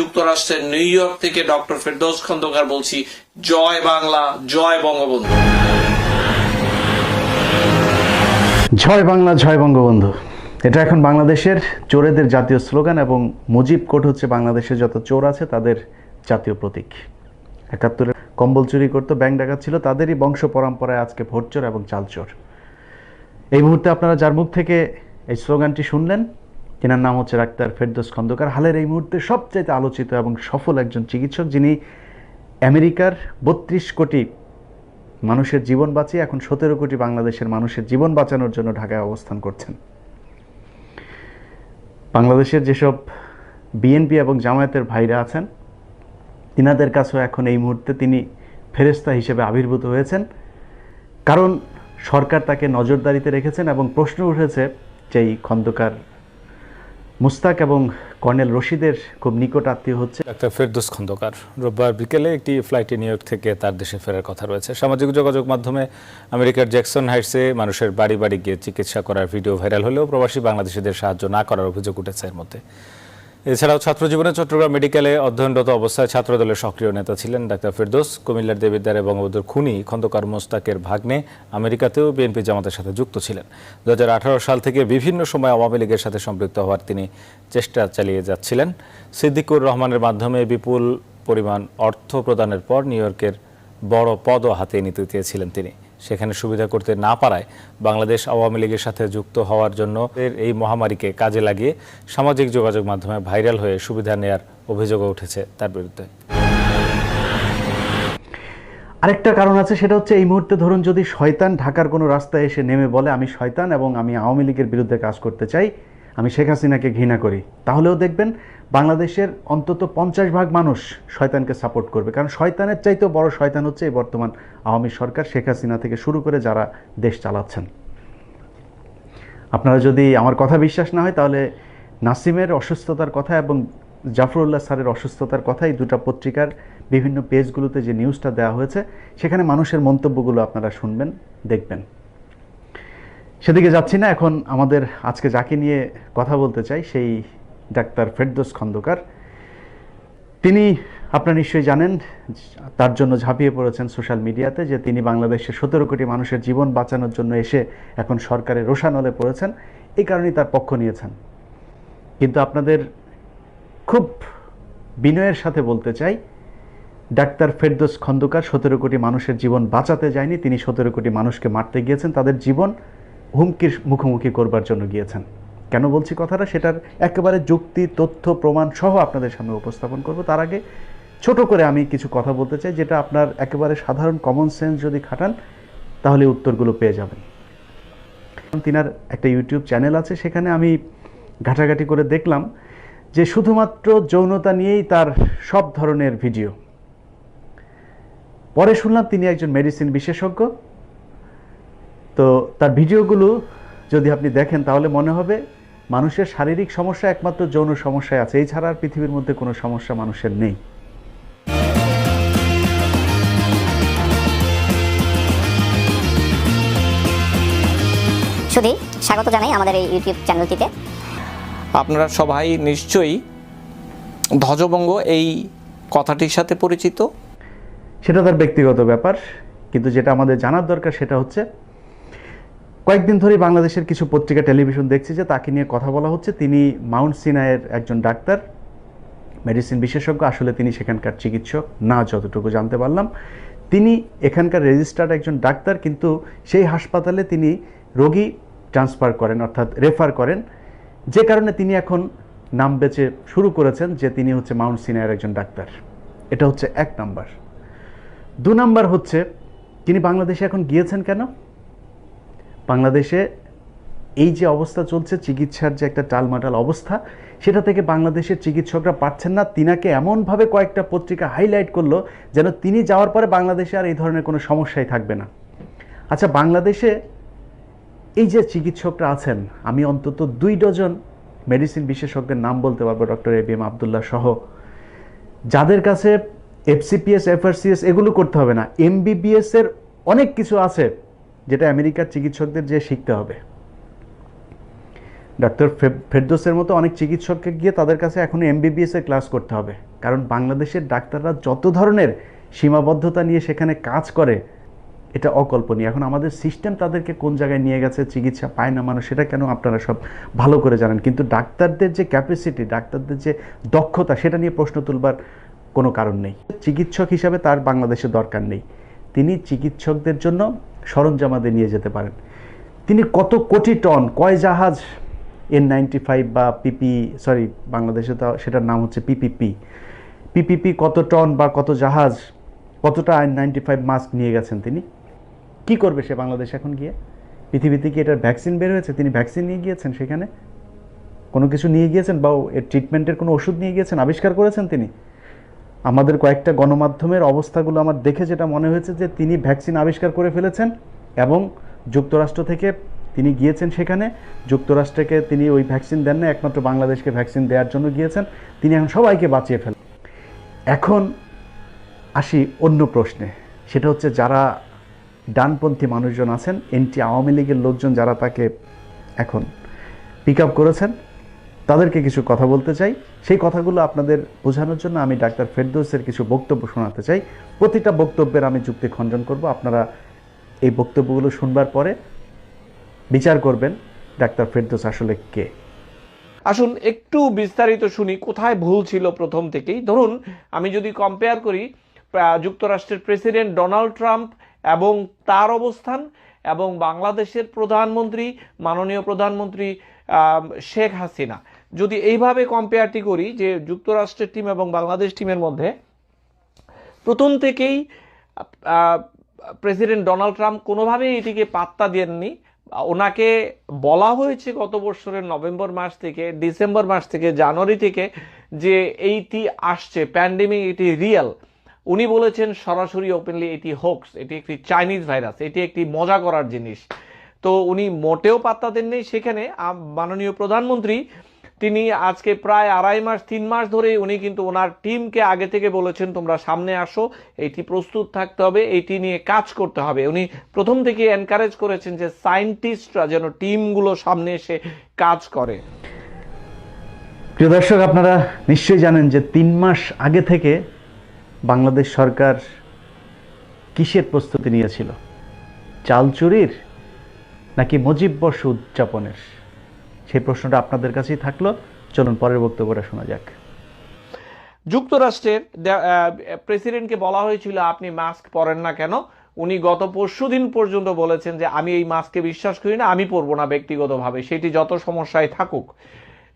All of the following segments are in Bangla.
যুক্তরাষ্ট্রের নিউ ইয়র্ক থেকে ডক্টর ফেরদৌস খন্দকার বলছি। জয় বাংলা, জয় বঙ্গবন্ধু। জয় বাংলা, জয় বঙ্গবন্ধু। এটা এখন বাংলাদেশের চোরেদের জাতীয় স্লোগান এবং মুজিব কোড হচ্ছে বাংলাদেশে যত চোর আছে তাদের জাতীয় প্রতীক। ৭১-এ কম্বল চুরি করতো, ব্যাংক ডাকাত ছিল, তাদেরই বংশ পরম্পরায় আজকে ভোটচোর এবং চালচোর। এই মুহূর্তে আপনারা যার মুখ থেকে এই স্লোগানটি শুনলেন, তিনার নাম হচ্ছে ডাক্তার ফেরদৌস খন্দকার। হালের এই মুহূর্তে সবচাইতে আলোচিত এবং সফল একজন চিকিৎসক, যিনি আমেরিকার ৩২ কোটি মানুষের জীবন বাঁচিয়ে এখন ১৭ কোটি বাংলাদেশের মানুষের জীবন বাঁচানোর জন্য ঢাকায় অবস্থান করছেন। বাংলাদেশের যেসব বিএনপি এবং জামায়াতের ভাইরা আছেন, তিনাদের কাছেও এখন এই মুহূর্তে তিনি ফেরেশতা হিসেবে আবির্ভূত হয়েছেন, কারণ সরকার তাকে নজরদারিতে রেখেছেন। এবং প্রশ্ন উঠেছে যে এই খন্দকার মুস্তাক এবং কর্নেল রশিদের খুব নিকট আত্মীয় হচ্ছে ডাক্তার ফেরদৌস খন্দকার। রোববার বিকেলে একটি ফ্লাইটে নিউ ইয়র্ক থেকে তার দেশে ফেরার কথা রয়েছে। সামাজিক যোগাযোগ মাধ্যমে আমেরিকার জ্যাকসন হাইটসে মানুষের বাড়ি বাড়ি গিয়ে চিকিৎসা করার ভিডিও ভাইরাল হলেও প্রবাসী বাংলাদেশিদের সাহায্য না করার অভিযোগ উঠেছে এর মধ্যে। এছাড়াও ছাত্র জীবনে চট্টগ্রাম মেডিকেলে অধ্যয়নরত অবস্থায় ছাত্রদলের সক্রিয় নেতা ছিলেন ডাক্তার ফেরদৌস। কুমিল্লার দেবিদ্বারে বঙ্গবন্ধুর খুনি খন্দকার মোস্তাকের ভাগ্নে আমেরিকাতেও বিএনপি জামাতের সাথে যুক্ত ছিলেন। ২০১৮ সাল থেকে বিভিন্ন সময় আওয়ামী লীগের সাথে সম্পৃক্ত হওয়ার তিনি চেষ্টা চালিয়ে যাচ্ছিলেন। সিদ্দিকুর রহমানের মাধ্যমে বিপুল পরিমাণ অর্থ প্রদানের পর নিউ ইয়র্কের বড় পদও হাতে নিতে চেয়েছিলেন তিনি। সেখানে সুবিধা করতে না পারায় বাংলাদেশ আওয়ামী লীগের সাথে যুক্ত হওয়ার জন্য এই মহামারীকে কাজে লাগিয়ে সামাজিক যোগাযোগ মাধ্যমে ভাইরাল হয়ে সুবিধা নেয়ার অভিযোগও উঠেছে তার বিরুদ্ধে। আরেকটা কারণ আছে, সেটা হচ্ছে এই মুহূর্তে ধরুন যদি শয়তান ঢাকার কোনো রাস্তায় এসে নেমে বলে আমি শয়তান এবং আমি আওয়ামী লীগের বিরুদ্ধে কাজ করতে চাই, আমি শেখ হাসিনাকে ঘৃণা করি, তাহলেও দেখবেন বাংলাদেশের অন্তত ৫০% মানুষ শয়তানকে সাপোর্ট করবে। কারণ শয়তানের চাইতেও বড় শয়তান হচ্ছে এই বর্তমান আওয়ামী সরকার, শেখ হাসিনা থেকে শুরু করে যারা দেশ চালাচ্ছেন। আপনারা যদি আমার কথা বিশ্বাস না হয় তাহলে নাসিমের অসুস্থতার কথা এবং জাফরুল্লাহ স্যারের অসুস্থতার কথা এই দুটো পত্রিকার বিভিন্ন পেজগুলোতে যে নিউজটা দেওয়া হয়েছে, সেখানে মানুষের মন্তব্যগুলো আপনারা শুনবেন, দেখবেন। সেদিকে যাচ্ছি না। এখন আমাদের আজকে যাকে নিয়ে কথা বলতে চাই সেই ডাক্তার ফেরদৌস খন্দকার। তিনি আপনারা নিশ্চয়ই জানেন, তার জন্য ঝাঁপিয়ে পড়েছেন সোশ্যাল মিডিয়াতে যে তিনি বাংলাদেশের ১৭ কোটি মানুষের জীবন বাঁচানোর জন্য এসে এখন সরকারের রোষানলে পড়েছেন, এই কারণেই তার পক্ষ নিয়েছেন। কিন্তু আপনাদের খুব বিনয়ের সাথে বলতে চাই, ডাক্তার ফেরদৌস খন্দকার ১৭ কোটি মানুষের জীবন বাঁচাতে যায়নি, তিনি ১৭ কোটি মানুষকে মারতে গিয়েছেন, তাদের জীবন হুমকির মুখোমুখি করবার জন্য গিয়েছেন। কেন বলছি কথাটা, সেটার একেবারে যুক্তি, তথ্য, প্রমাণ সহ আপনাদের সামনে উপস্থাপন করব। তার আগে ছোট করে আমি কিছু কথা বলতে চাই, যেটা আপনার একেবারে সাধারণ কমন সেন্স যদি খাটান তাহলে উত্তরগুলো পেয়ে যাবেন। তিনার একটা ইউটিউব চ্যানেল আছে, সেখানে আমি ঘাটাঘাটি করে দেখলাম যে শুধুমাত্র যৌনতা নিয়েই তার সব ধরনের ভিডিও। পরে শুনলাম তিনি একজন মেডিসিন বিশেষজ্ঞ। তো তার ভিডিওগুলো যদি আপনি দেখেন তাহলে মনে হবে মানুষের শারীরিক সমস্যা একমাত্র যৌন সমস্যায় আছে, এছাড়া আর পৃথিবীর মধ্যে কোনো সমস্যা মানুষের নেই। শুধু স্বাগত জানাই আমাদের এই ইউটিউব চ্যানেলটিতে। আপনারা সবাই নিশ্চয়ই ধ্বজভঙ্গ এই কথাটির সাথে পরিচিত। সেটা তার ব্যক্তিগত ব্যাপার, কিন্তু যেটা আমাদের জানার দরকার সেটা হচ্ছে কয়েকদিন ধরেই বাংলাদেশের কিছু পত্রিকা, টেলিভিশন দেখছি যে তাকে নিয়ে কথা বলা হচ্ছে। তিনি মাউন্ট সিনাইয়ের একজন ডাক্তার, মেডিসিন বিশেষজ্ঞ। আসলে তিনি সেখানকার চিকিৎসক না, যতটুকু জানতে পারলাম। তিনি এখানকার রেজিস্টার্ড একজন ডাক্তার, কিন্তু সেই হাসপাতালে তিনি রোগী ট্রান্সফার করেন, অর্থাৎ রেফার করেন, যে কারণে তিনি এখন নাম বেচে শুরু করেছেন যে তিনি হচ্ছে মাউন্ট সিনাইয়ের একজন ডাক্তার। এটা হচ্ছে ১ নাম্বার। ২ নাম্বার হচ্ছে তিনি বাংলাদেশে এখন গিয়েছেন কেন? বাংলাদেশে এই যে অবস্থা চলছে, চিকিৎসার যে একটা টালমাটাল অবস্থা, সেটা থেকে বাংলাদেশের চিকিৎসকরা পারছেন না। তিনাকে এমনভাবে কয়েকটা পত্রিকা হাইলাইট করলো যেন তিনি যাওয়ার পরে বাংলাদেশে আর এই ধরনের কোনো সমস্যাই থাকবে না। আচ্ছা, বাংলাদেশে এই যে চিকিৎসকরা আছেন, আমি অন্তত ২ ডজন মেডিসিন বিশেষজ্ঞের নাম বলতে পারবো, ডক্টর এবিএম আবদুল্লাহ সহ, যাদের কাছে এফসিপিএস, এফআরসিএস এগুলো করতে হবে না, এমবিবিএস এর অনেক কিছু আছে যেটা আমেরিকার চিকিৎসকদের যে শিখতে হবে। ডক্টর ফেরদৌসের মতো অনেক চিকিৎসককে গিয়ে তাদের কাছে এখন এমবিবিএস এর ক্লাস করতে হবে। কারণ বাংলাদেশের ডাক্তাররা যত ধরনের সীমাবদ্ধতা নিয়ে সেখানে কাজ করে এটা অকল্পনীয়। এখন আমাদের সিস্টেম তাদেরকে কোন জায়গায় নিয়ে গেছে, চিকিৎসা পায় না মানুষ, সেটা কেন আপনারা সব ভালো করে জানেন, কিন্তু ডাক্তারদের যে ক্যাপাসিটি, ডাক্তারদের যে দক্ষতা, সেটা নিয়ে প্রশ্ন তুলবার কোনো কারণ নেই। চিকিৎসক হিসাবে তার বাংলাদেশে দরকার নেই, তিনি চিকিৎসকদের জন্য সরঞ্জামাদি নিয়ে যেতে পারেন। তিনি কত কোটি টন, কয় জাহাজ N95 বা বাংলাদেশে তো সেটার নাম হচ্ছে পিপিপি কত টন বা কত জাহাজ, কতটা N95 মাস্ক নিয়ে গেছেন তিনি। কি করবে সে বাংলাদেশ এখন গিয়ে? পৃথিবীতে কি এটার ভ্যাকসিন বের হয়েছে? তিনি ভ্যাকসিন নিয়ে গিয়েছেন, সেখানে কোনো কিছু নিয়ে গিয়েছেন বা এর ট্রিটমেন্টের কোনো ওষুধ নিয়ে গিয়েছেন, আবিষ্কার করেছেন তিনি? আমাদের কয়েকটা গণমাধ্যমের অবস্থাগুলো আমার দেখে যেটা মনে হয়েছে যে তিনি ভ্যাকসিন আবিষ্কার করে ফেলেছেন এবং যুক্তরাষ্ট্র থেকে তিনি গিয়েছেন সেখানে, যুক্তরাষ্ট্রকে তিনি ওই ভ্যাকসিন দেন না, একমাত্র বাংলাদেশকে ভ্যাকসিন দেওয়ার জন্য গিয়েছেন। তিনি এখন সবাইকে বাঁচিয়ে ফেলেন। এখন আসি অন্য প্রশ্নে, সেটা হচ্ছে যারা ডানপন্থী মানুষজন আছেন, এনটি আওয়ামী লীগের লোকজন যারা তাকে এখন পিক আপ করেছেন, তাদেরকে কিছু কথা বলতে চাই। সেই কথাগুলো আপনাদের বোঝানোর জন্য আমি ডাক্তার ফেরদৌসের কিছু বক্তব্য শোনাতে চাই। প্রতিটা বক্তব্যের আমি যুক্তি খণ্ডন করব। আপনারা এই বক্তব্যগুলো শুনবার পরে বিচার করবেন ডাক্তার ফেরদৌস আসলে কে। আসুন একটু বিস্তারিত শুনি কোথায় ভুল ছিল প্রথম থেকেই। ধরুন আমি যদি কম্পেয়ার করি যুক্তরাষ্ট্রের প্রেসিডেন্ট ডোনাল্ড ট্রাম্প এবং তার অবস্থান এবং বাংলাদেশের প্রধানমন্ত্রী, মাননীয় প্রধানমন্ত্রী শেখ হাসিনা, যদি এইভাবে কম্পেয়ারটি করি যে যুক্তরাষ্ট্রের টিম এবং বাংলাদেশ টিমের মধ্যে প্রথম থেকেই প্রেসিডেন্ট ডোনাল্ড ট্রাম্প কোনোভাবেই এটিকে পাত্তা দেননি। ওনাকে বলা হয়েছে গত বছরের নভেম্বর মাস থেকে, ডিসেম্বর মাস থেকে, জানুয়ারি থেকে যে এইটি আসছে প্যান্ডেমিক, এটি রিয়েল। উনি বলেছেন সরাসরি ওপেনলি এটি হোক্স, এটি একটি চাইনিজ ভাইরাস, এটি একটি মজা করার জিনিস। তো উনি মোটেও পাত্তা দেননি। সেখানে মাননীয় প্রধানমন্ত্রী তিনি আজকে প্রায় 2.5 মাস ধরে উনি কিন্তু ওনার টিমকে আগে থেকে বলেছেন তোমরা সামনে আসো, এটি প্রস্তুত থাকতে হবে, এটি নিয়ে কাজ করতে হবে। উনি প্রথম থেকে এনকারেজ করেছেন যে সায়েন্টিস্টরা যেন টিমগুলো সামনে এসে কাজ করে। প্রিয় দর্শক, আপনারা নিশ্চয়ই জানেন যে 3 মাস আগে থেকে বাংলাদেশ সরকার কিসের প্রস্তুতি নিয়েছিল? চাল চুরির নাকি মুজিববর্ষ উদযাপনের? সেই প্রশ্নটা আপনাদের কাছেই থাকলো। চলুন পরের বক্তব্যটা শোনা যাক। যুক্তরাষ্ট্রের প্রেসিডেন্টকে বলা হয়েছিল আপনি মাস্ক পরেন না কেন? উনি গত পরশুদিন পর্যন্ত বলেছেন যে আমি এই মাস্কে বিশ্বাস করি না, আমি পরবো না ব্যক্তিগতভাবে, সেটি যত সমস্যায় থাকুক।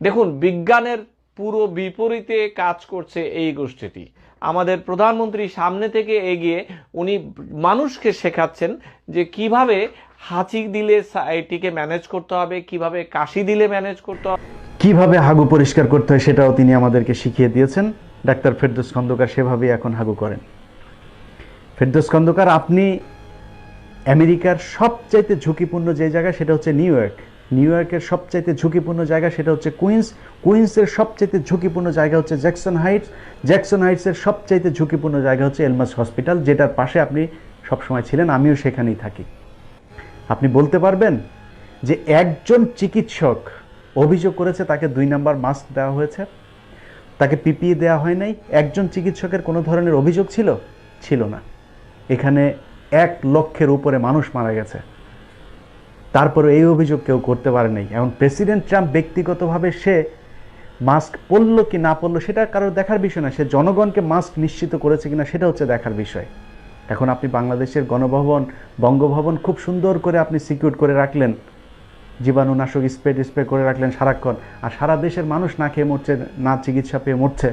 দেখুন, বিজ্ঞানের পুরো বিপরীতে কাজ করছে এই গোষ্ঠীটি। আমাদের প্রধানমন্ত্রী সামনে থেকে এগিয়ে উনি মানুষকে শেখাচ্ছেন যে কিভাবে হাঁচি দিলে এটিকে ম্যানেজ করতে হবে, কিভাবে কাশি দিলে ম্যানেজ করতে হবে, কিভাবে হাগু পরিষ্কার করতে হয় সেটাও তিনি আমাদেরকে শিখিয়ে দিয়েছেন। ডাক্তার ফেরদৌস খন্দকার সেভাবেই এখন হাগু করেন। ফেরদৌস খন্দকার, আপনি আমেরিকার সবচাইতে ঝুঁকিপূর্ণ যে জায়গা সেটা হচ্ছে নিউ ইয়র্কের সবচাইতে ঝুঁকিপূর্ণ জায়গা সেটা হচ্ছে কুইন্সের সবচাইতে ঝুঁকিপূর্ণ জায়গা হচ্ছে জ্যাকসন হাইটসের সবচাইতে ঝুঁকিপূর্ণ জায়গা হচ্ছে এলমাস হসপিটাল, যেটার পাশে আপনি সবসময় ছিলেন, আমিও সেখানেই থাকি। আপনি বলতে পারবেন যে একজন চিকিৎসক অভিযোগ করেছে তাকে 2 নাম্বার মাস্ক দেওয়া হয়েছে, তাকে পিপিই দেওয়া হয় নাই? একজন চিকিৎসকের কোনো ধরনের অভিযোগ ছিল না। এখানে 1 লক্ষের উপরে মানুষ মারা গেছে, তারপরে এই অভিযোগ কেউ করতে পারে নাই। এখন প্রেসিডেন্ট ট্রাম্প ব্যক্তিগতভাবে সে মাস্ক পরল কি না পরল সেটা কারোর দেখার বিষয় না, সে জনগণকে মাস্ক নিশ্চিত করেছে কিনা সেটা হচ্ছে দেখার বিষয়। এখন আপনি বাংলাদেশের গণভবন, বঙ্গভবন খুব সুন্দর করে আপনি সিকিউর করে রাখলেন, জীবাণুনাশক স্প্রে করে রাখলেন সারাক্ষণ, আর সারা দেশের মানুষ না খেয়ে মরছে, না চিকিৎসা পেয়ে মরছে,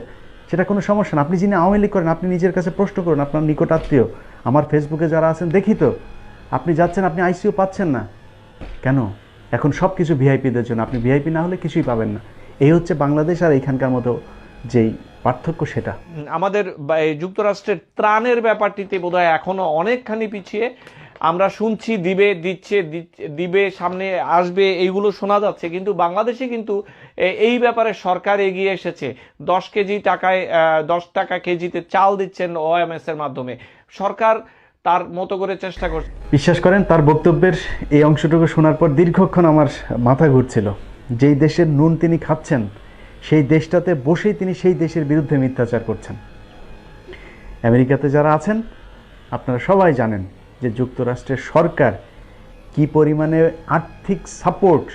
সেটা কোনো সমস্যা না। আপনি যিনি আওয়ামী লীগ করেন আপনি নিজের কাছে প্রশ্ন করুন, আপনার নিকট আত্মীয়, আমার ফেসবুকে যারা আছেন দেখি তো, আপনি যাচ্ছেন, আপনি আইসিইউ পাচ্ছেন না কেন? এখন সব কিছু ভিআইপিদের জন্য, আপনি ভিআইপি না হলে কিছুই পাবেন না। এই হচ্ছে বাংলাদেশ আর এইখানকার মতো যেই পার্থক্য সেটা। আমাদের যুক্তরাষ্ট্রের ত্রাণের ব্যাপারটিতে বোধহয় এখনো অনেকখানি পিছিয়ে। আমরা শুনছি দিবে সামনে আসবে, এইগুলো শোনা যাচ্ছে, কিন্তু বাংলাদেশে কিন্তু এই ব্যাপারে সরকার এগিয়ে এসেছে। 10 টাকা কেজিতে চাল দিচ্ছেন ওএমএস এর মাধ্যমে। সরকার তার মতো করে চেষ্টা করছে। বিশ্বাস করেন, তার বক্তব্যের এই অংশটুকু শোনার পর দীর্ঘক্ষণ আমার মাথা ঘুরছিল। যেই দেশের নুন তিনি খাচ্ছেন সেই দেশটাতে বসেই তিনি সেই দেশের বিরুদ্ধে মিথ্যাচার করছেন। আমেরিকাতে যারা আছেন আপনারা সবাই জানেন যে যুক্তরাষ্ট্রের সরকার কি পরিমাণে আর্থিক সাপোর্ট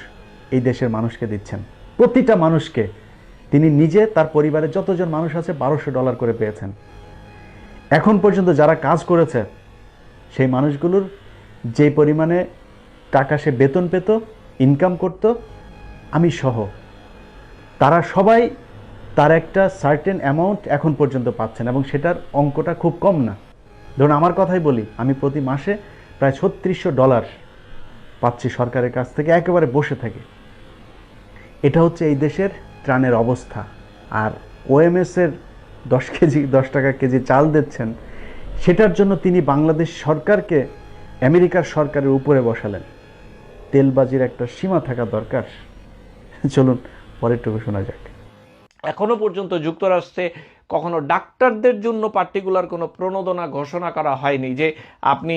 এই দেশের মানুষকে দিচ্ছেন। প্রতিটা মানুষকে তিনি নিজে তার পরিবারে যতজন মানুষ আছে $1200 করে পেয়েছেন। এখন পর্যন্ত যারা কাজ করেছে সেই মানুষগুলোর যে পরিমাণে টাকা সে বেতন পেত, ইনকাম করত, আমি সহ, তারা সবাই তার একটা সার্টেন অ্যামাউন্ট এখন পর্যন্ত পাচ্ছেন এবং সেটার অঙ্কটা খুব কম না। ধরুন আমার কথাই বলি, আমি প্রতি মাসে প্রায় $3600 পাচ্ছি সরকারের কাছ থেকে, একেবারে বসে থেকে। এটা হচ্ছে এই দেশের ত্রাণের অবস্থা। আর ওএমএসের 10 টাকা কেজি চাল দিচ্ছেন, সেটার জন্য তিনি বাংলাদেশ সরকারকে আমেরিকার সরকারের উপরে বসালেন। তেলবাজির একটা সীমা থাকা দরকার। চলুন পরেরটুকু শোনা যাক। এখনো পর্যন্ত যুক্তরাষ্ট্রে কখনো ডাক্তারদের জন্য পার্টিকুলার কোনো প্রণোদনা ঘোষণা করা হয়নি যে আপনি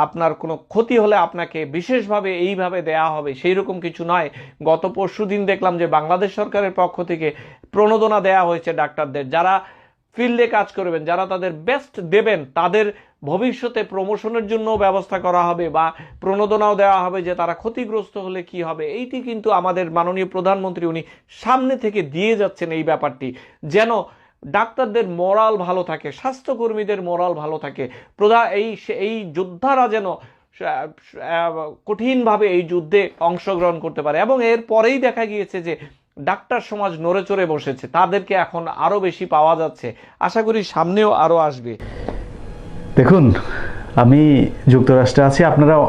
আপনার কোনো ক্ষতি হলে আপনাকে বিশেষভাবে এইভাবে দেয়া হবে, সেই রকম কিছু নয়। গত পরশুদিন দেখলাম যে বাংলাদেশ সরকারের পক্ষ থেকে প্রণোদনা দেয়া হয়েছে ডাক্তারদের, যারা ফিল্ডে কাজ করবেন, যারা তাদের বেস্ট দেবেন, তাদের ভবিষ্যতে প্রমোশনের জন্য ব্যবস্থা করা হবে বা প্রণোদনাও দেওয়া হবে যে তারা ক্ষতিগ্রস্ত হলে কি হবে। এইটি কিন্তু আমাদের মাননীয় প্রধানমন্ত্রী উনি সামনে থেকে দিয়ে যাচ্ছেন এই ব্যাপারটি, যেন ডাক্তারদের মোরাল ভালো থাকে, স্বাস্থ্যকর্মীদের মোরাল ভালো থাকে, এই যোদ্ধারা যেন কঠিনভাবে এই যুদ্ধে অংশগ্রহণ করতে পারে। এবং এর পরেই দেখা গিয়েছে যে ডাক্তার সমাজ নড়ে চড়ে বসেছে, তাদেরকে এখন আরো বেশি পাওয়া যাচ্ছে, আশা করি সামনেও আরো আসবে। দেখুন, আমি যুক্তরাষ্ট্রে আছি,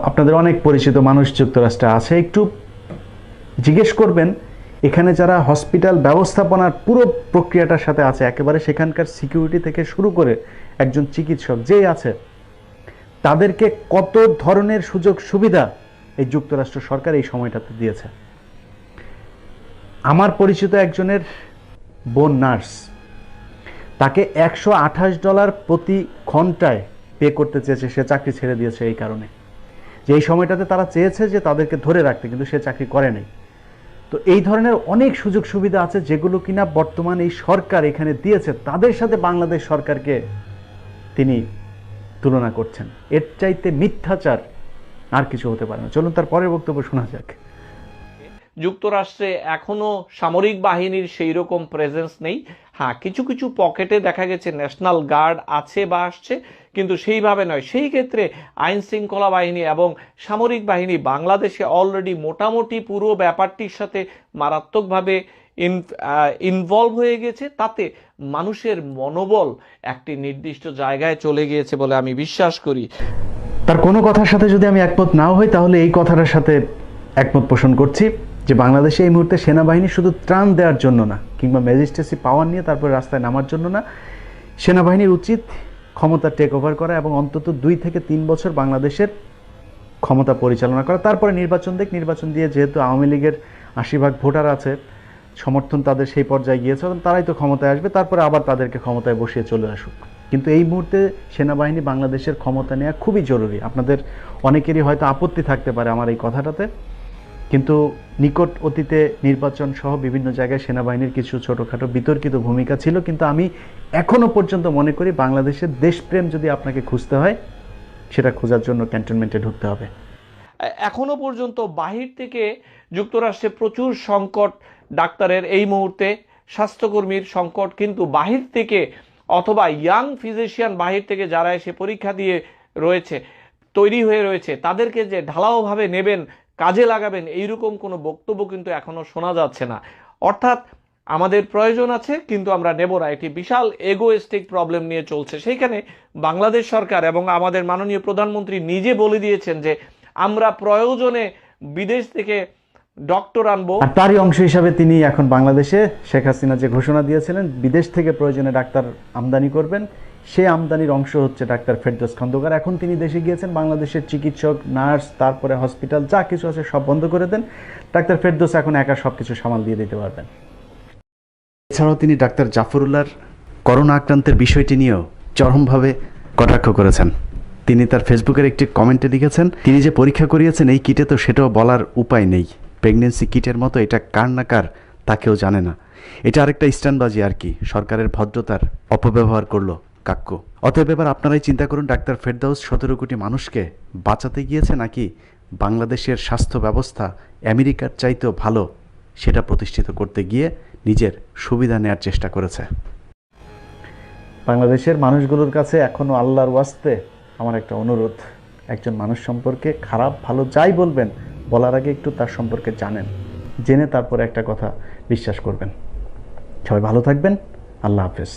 আপনাদের অনেক পরিচিত মানুষ যুক্তরাষ্ট্রে আছে। একটু জিজ্ঞেস করবেন এখানে যারা হসপিটাল ব্যবস্থাপনার পুরো প্রক্রিয়াটার সাথে আছে, একেবারে সেখানকার সিকিউরিটি থেকে শুরু করে একজন চিকিৎসক যেই আছে, তাদেরকে কত ধরনের সুযোগ সুবিধা এই যুক্তরাষ্ট্র সরকার এই সময়টাতে দিয়েছে। আমার পরিচিত একজনের বোন নার্স, তাকে $128 প্রতি ঘন্টায় পে করতে চেয়েছে, সে চাকরি ছেড়ে দিয়েছে এই কারণে যে এই সময়টাতে তারা চেয়েছে যে তাদেরকে ধরে রাখতে, কিন্তু সে চাকরি করে নাই। তো এই ধরনের অনেক সুযোগ সুবিধা আছে যেগুলো কিনা বর্তমান এই সরকার এখানে দিয়েছে, তাদের সাথে বাংলাদেশ সরকারকে তিনি তুলনা করছেন। এর চাইতে মিথ্যাচার আর কিছু হতে পারে না। চলুন তার পরের বক্তব্য শোনা যাক। যুক্তরাষ্ট্রে এখনো সামরিক বাহিনীর সেই রকম প্রেজেন্স নেই। হ্যাঁ, কিছু কিছু পকেটে দেখা গেছে ন্যাশনাল গার্ড আছে বা আসছে, কিন্তু সেইভাবে নয়। সেই ক্ষেত্রে আইন শৃঙ্খলা বাহিনী এবং সামরিক বাহিনী বাংলাদেশে অলরেডি মোটামুটি পুরো ব্যাপারটির সাথে মারাত্মকভাবে ইনভলভ হয়ে গেছে। তাতে মানুষের মনোবল একটি নির্দিষ্ট জায়গায় চলে গিয়েছে বলে আমি বিশ্বাস করি। তার কোনো কথার সাথে যদি আমি একমত নাও হই, তাহলে এই কথাটার সাথে একমত পোষণ করছি যে বাংলাদেশে এই মুহূর্তে সেনাবাহিনী শুধু ত্রাণ দেওয়ার জন্য না, কিংবা ম্যাজিস্ট্রেসি পাওয়ার নিয়ে তারপরে রাস্তায় নামার জন্য না, সেনাবাহিনীর উচিত ক্ষমতা টেক ওভার করা এবং অন্তত 2 থেকে 3 বছর বাংলাদেশের ক্ষমতা পরিচালনা করা। তারপরে নির্বাচন দিয়ে, যেহেতু আওয়ামী লীগের 80% ভোটার আছে, সমর্থন তাদের সেই পর্যায়ে গিয়েছে, তারাই তো ক্ষমতায় আসবে, তারপরে আবার তাদেরকে ক্ষমতায় বসিয়ে চলে আসুক। কিন্তু এই মুহূর্তে সেনাবাহিনী বাংলাদেশের ক্ষমতা নেওয়া খুবই জরুরি। আপনাদের অনেকেরই হয়তো আপত্তি থাকতে পারে আমার এই কথাটাতে, কিন্তু নিকট অতীতে নির্বাচন সহ বিভিন্ন জায়গায় সেনাবাহিনীর কিছু ছোটোখাটো বিতর্কিত ভূমিকা ছিল। কিন্তু আমি এখনো পর্যন্ত মনে করি বাংলাদেশের দেশপ্রেম যদি আপনাকে খুঁজতে হয়, সেটা খোঁজার জন্য ক্যান্টনমেন্টে ঢুকতে হবে। এখনো পর্যন্ত বাহির থেকে যুক্তরাষ্ট্রে প্রচুর সংকট, ডাক্তারের এই মুহূর্তে স্বাস্থ্যকর্মীর সংকট, কিন্তু বাহির থেকে অথবা ইয়াং ফিজিশিয়ান বাহির থেকে যারা এসে পরীক্ষা দিয়ে রয়েছে, তৈরি হয়ে রয়েছে, তাদেরকে যে ঢালাওভাবে নেবেন, কাজে লাগাবেন, এইরকম কোনো বক্তব্য কিন্তু এখনো শোনা যাচ্ছে না। অর্থাৎ আমাদের প্রয়োজন আছে কিন্তু আমরা নেব না, এটি বিশাল এগোয়েস্টিক প্রবলেম নিয়ে চলছে। সেইখানে বাংলাদেশ সরকার এবং আমাদের মাননীয় প্রধানমন্ত্রী নিজে বলে দিয়েছেন যে আমরা প্রয়োজনে বিদেশ থেকে ডক্টর আনবো। আর তারই অংশ হিসাবে তিনি এখন বাংলাদেশে শেখ হাসিনা যে ঘোষণা দিয়েছিলেন বিদেশ থেকে প্রয়োজনে ডাক্তার আমদানি করবেন, সেই আমদানির অংশ হচ্ছে ডাক্তার ফেরদৌস খন্দকার। এখন তিনি দেশে গিয়েছেন, বাংলাদেশের চিকিৎসক, নার্স, তারপরে হসপিটাল যা কিছু আছে সব বন্ধ করে দেন। ডাক্তার ফেরদৌস এখন একা সবকিছু সামাল দিয়ে দিতে পারবেন। এছাড়াও তিনি ডাক্তার জাফরুল্লাহর করোনা আক্রান্তের বিষয়টি নিয়েও চরমভাবে কটাক্ষ করেছেন। তিনি তার ফেসবুকের একটি কমেন্টে লিখেছেন, তিনি যে পরীক্ষা করিয়েছেন এই কিটে তো সেটাও বলার উপায় নেই, প্রেগনেন্সি কিটের মতো এটা কার না কার তা কেউ জানে না। এটা আরেকটা স্ট্যান্ডবাজি আর কি, সরকারের ভদ্রতার অপব্যবহার করলো কাক্কু। অতএব এবার আপনারাই চিন্তা করুন, ডাক্তার ফেরদাউস 17 কোটি মানুষকে বাঁচাতে গিয়েছে নাকি বাংলাদেশের স্বাস্থ্য ব্যবস্থা আমেরিকার চাইতেও ভালো সেটা প্রতিষ্ঠিত করতে গিয়ে নিজের সুবিধা নেয়ার চেষ্টা করেছে। বাংলাদেশের মানুষগুলোর কাছে এখনও আল্লাহর ওয়াস্তে আমার একটা অনুরোধ, একজন মানুষ সম্পর্কে খারাপ ভালো যাই বলবেন, বলার আগে একটু তার সম্পর্কে জানেন, জেনে তারপরে একটা কথা বিশ্বাস করবেন। সবাই ভালো থাকবেন, আল্লাহ হাফেজ।